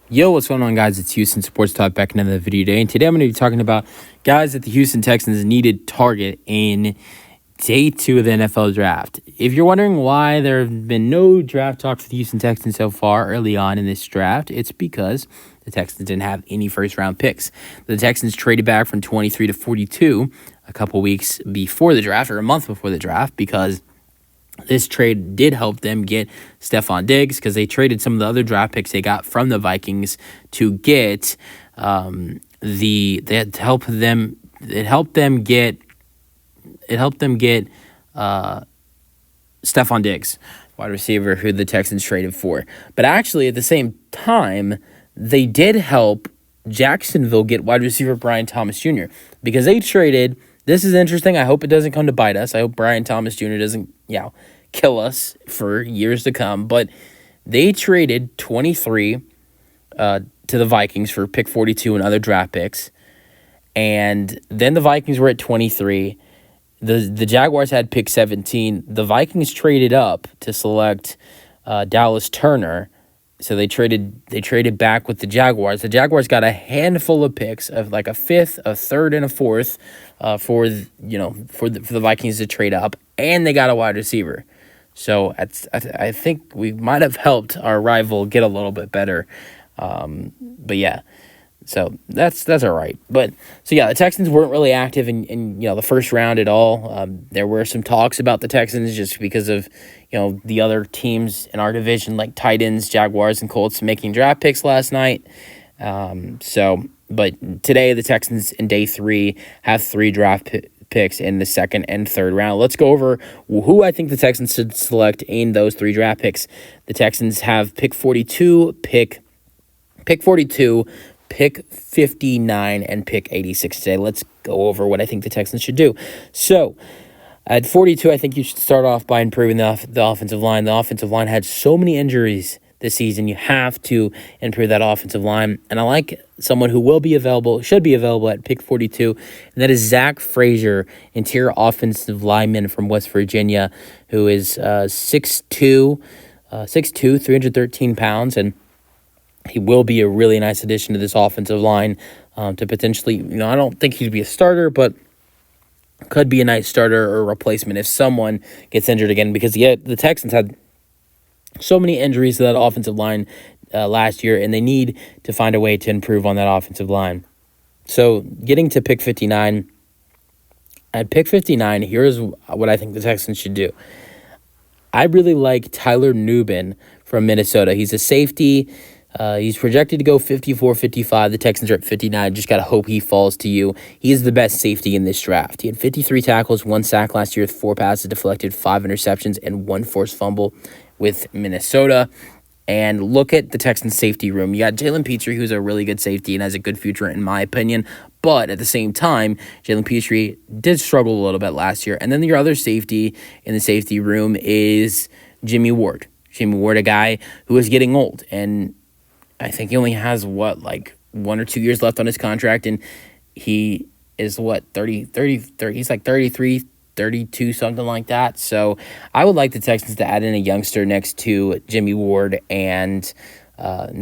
Yo, what's going on, guys? It's Houston Sports Talk back in another video today. And today I'm going to be talking about guys that the Houston Texans needed target in day 2 of the NFL draft. If you're wondering why there have been no draft talks with the Houston Texans so far early on in this draft, it's because the Texans didn't have any first-round picks. The Texans traded back from 23 to 42 a couple weeks before the draft, or a month before the draft, because this trade did help them get Stephon Diggs, because they traded some of the other draft picks they got from the Vikings to get it helped them get Stephon Diggs, wide receiver, who the Texans traded for. But actually, at the same time, they did help Jacksonville get wide receiver Brian Thomas Jr. because they traded. This is interesting. I hope it doesn't come to bite us. I hope Brian Thomas Jr. doesn't, kill us for years to come. But they traded 23 to the Vikings for pick 42 and other draft picks. And then the Vikings were at 23. The Jaguars had pick 17. The Vikings traded up to select Dallas Turner. So they traded back with the Jaguars. The Jaguars got a handful of picks of like a fifth, a third, and a fourth for the Vikings to trade up, and they got a wide receiver. So I think we might have helped our rival get a little bit better. But yeah. So that's all right. But the Texans weren't really active in the first round at all. There were some talks about the Texans just because of the other teams in our division, like Titans, Jaguars, and Colts, making draft picks last night. But today the Texans in day 3 have 3 draft picks in the second and third round. Let's go over who I think the Texans should select in those 3 draft picks. The Texans have pick 42, pick 59, and pick 86 today. Let's go over what I think the Texans should do. So, at 42, I think you should start off by improving the offensive line. The offensive line had so many injuries this season. You have to improve that offensive line. And I like someone who should be available at pick 42, and that is Zach Frazier, interior offensive lineman from West Virginia, who is 6'2", 313 pounds, and he will be a really nice addition to this offensive line to potentially, I don't think he'd be a starter, but could be a nice starter or replacement if someone gets injured again, because the Texans had so many injuries to that offensive line last year, and they need to find a way to improve on that offensive line. So getting to pick 59, at pick 59, here's what I think the Texans should do. I really like Tyler Nubin from Minnesota. He's a safety. He's projected to go 54, 55. The Texans are at 59. Just got to hope he falls to you. He is the best safety in this draft. He had 53 tackles, 1 sack last year with 4 passes deflected, 5 interceptions, and 1 forced fumble with Minnesota. And look at the Texans safety room. You got Jalen Petrie, who's a really good safety and has a good future in my opinion. But at the same time, Jalen Petrie did struggle a little bit last year. And then your other safety in the safety room is Jimmy Ward. Jimmy Ward, a guy who is getting old, and I think he only has, 1 or 2 years left on his contract, and he is, 30, he's like 33, 32, something like that. So I would like the Texans to add in a youngster next to Jimmy Ward and Jalen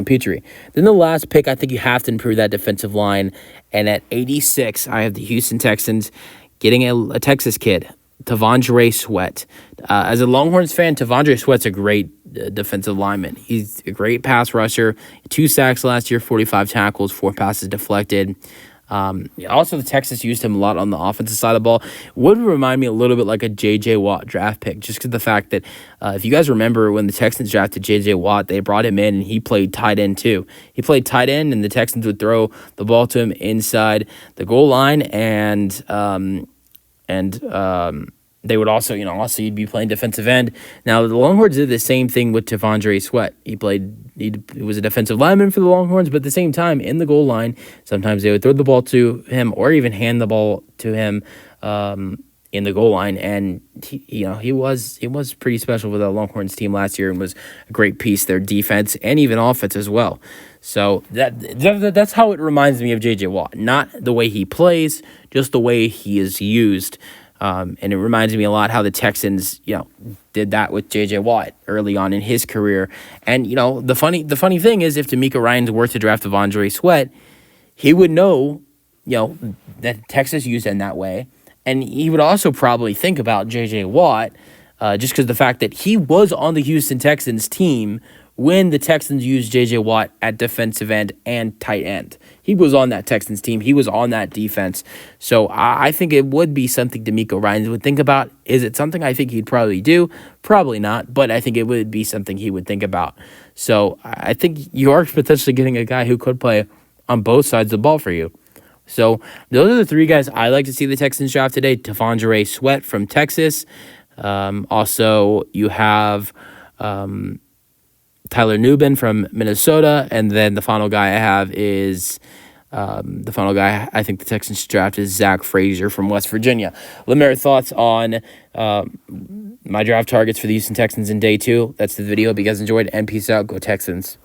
Petrie. Then the last pick, I think you have to improve that defensive line, and at 86, I have the Houston Texans getting a Texas kid, T'Vondre Sweat. As a Longhorns fan, T'Vondre Sweat's a great defensive lineman. He's a great pass rusher. 2 sacks last year, 45 tackles, 4 passes deflected. Also, the Texans used him a lot on the offensive side of the ball. Would remind me a little bit like a J.J. Watt draft pick, just because of the fact that if you guys remember when the Texans drafted J.J. Watt, they brought him in and he played tight end too. He played tight end, and the Texans would throw the ball to him inside the goal line, and they would also, you'd be playing defensive end. Now, the Longhorns did the same thing with T'Vondre Sweat. He was a defensive lineman for the Longhorns, but at the same time, in the goal line, sometimes they would throw the ball to him or even hand the ball to him in the goal line. And, he was pretty special with the Longhorns team last year and was a great piece, their defense and even offense as well. So that's how it reminds me of J.J. Watt. Not the way he plays, just the way he is used. And it reminds me a lot how the Texans, did that with J.J. Watt early on in his career. And, the funny thing is if D'Amico Ryans were to draft Devondre Sweat, he would know, that Texas used him that way. And he would also probably think about J.J. Watt, just because the fact that he was on the Houston Texans team when the Texans used J.J. Watt at defensive end and tight end. He was on that Texans team. He was on that defense. So I think it would be something D'Amico Ryans would think about. Is it something I think he'd probably do? Probably not, but I think it would be something he would think about. So I think you are potentially getting a guy who could play on both sides of the ball for you. So those are the three guys I like to see the Texans draft today. Devondre Sweat from Texas. Also, you have Tyler Nubin from Minnesota, and then the final guy I have is the final guy I think the Texans should draft is Zach Frazier from West Virginia. Let me know your thoughts on my draft targets for the Houston Texans in day 2. That's the video. Hope you guys enjoyed, and peace out. Go Texans.